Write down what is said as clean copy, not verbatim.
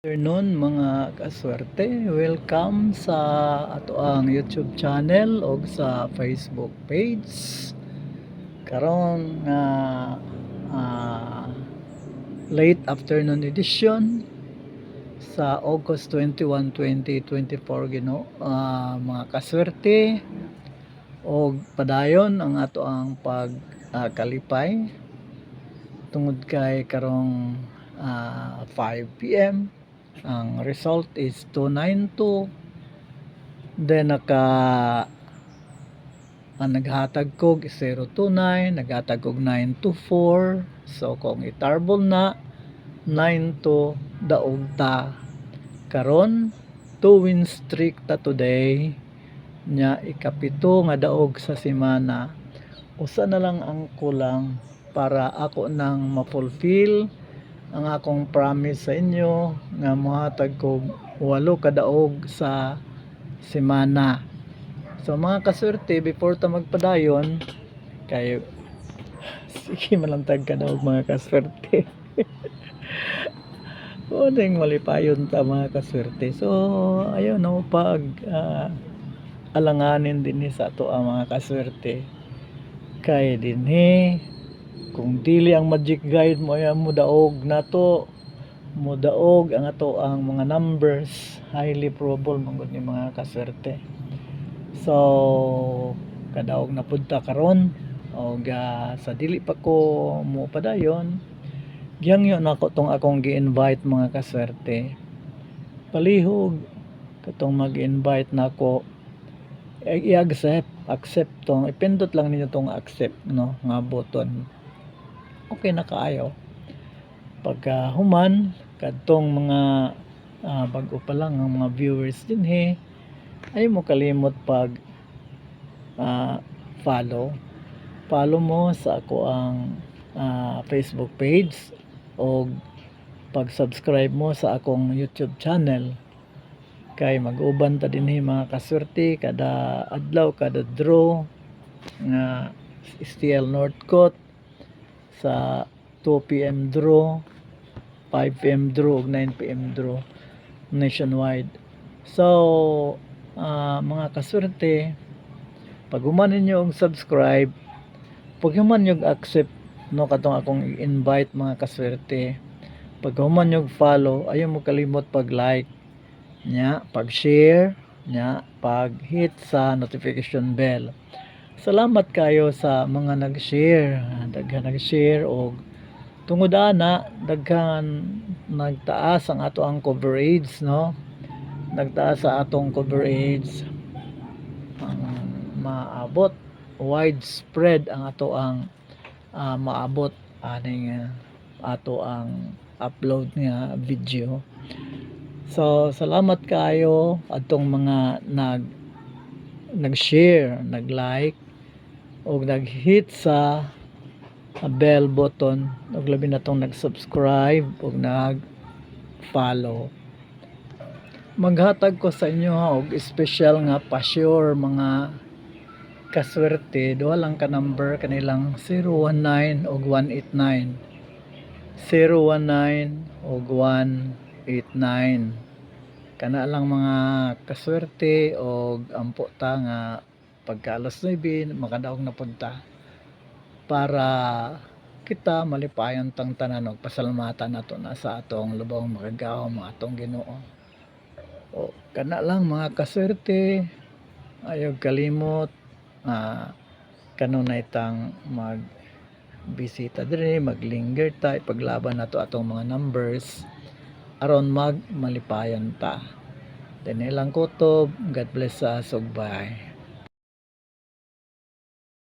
Afternoon mga kaswerte, welcome sa ato ang YouTube channel o sa Facebook page. Karon nga late afternoon edition sa August 21, 2024 Ginoo. Mga kaswerte og padayon ang ato ang pagkalipay tungod kay karong 5 p.m. Ang result is 292. Then naghatag kog 029, naghatag kog 924. So kung itarbol na 92 daog ta karon 2 win streak ta today nya ikapito nga daog sa semana. Usa na lang ang kulang para ako nang ma-fulfill ang akong promise sa inyo nga mohatag ko 8 kadaog sa semana. So mga kaswerte, before ta magpadayon kay sige malantag kadaog mga kaswerte. Uneng malipayon ta mga kaswerte. So ayun no pag alanganin din sa ato ang mga kaswerte kay dinhi kung dili ang magic guide mo ay mudaog nato mudaog ang ato ang mga numbers, highly probable mangod ni mga kaswerte. So kadaog na pud ta karon og sa dili pa ko mo padayon giyangyo nako tong akong gi-invite mga kaswerte. Palihog katong mag-invite nako i-accept tong ipindot lang ninyo tong accept no nga button. Okay na kaayo pagka human kadtong mga bago pa lang ang mga viewers din ay mo kalimot pag follow mo sa ako ang Facebook page o pag subscribe mo sa akong YouTube channel kay mag-uban ta dinhi mga kaswerte kada adlaw kada draw nga STL Northcote sa 2 p.m. draw, 5 p.m. draw, 9 p.m. draw nationwide. So, mga kaswerte, pag human ninyo ang subscribe, pag human yung accept, no, katong akong invite mga kaswerte, pag human yung follow, ayaw mo kalimot pag like, nya, pag share, nya, pag hit sa notification bell. Salamat kayo sa mga nag-share, daghan nag-share og tungod ana daghan nagtaas ang ato ang coverage no. Nagtaas sa atong coverage ang maabot widespread ang ato ang maabot aning ato ang upload nga video. So salamat kayo atong mga nag-share, nag-like og nag-hit sa bell button og labi na tong nag-subscribe og nag-follow. Maghatag ko sa inyo og special nga pa-sure mga kaswerte. Duha lang ka number kanilang 019 og 189. 019 og 189. Kana lang mga kaswerte og ampo ta nga pagka alas 9 makadaog na punta para kita malipayon tang tanan og pasalamatan nato na sa atong lubong makagaw mga atong Ginoo. O kana lang mga kaswerte, ayaw kalimot kanunay tang mag bisita diri, maglinger ta ipaglaban nato atong mga numbers aron malipayon ta. Dinilang kutob, God bless us ug bye.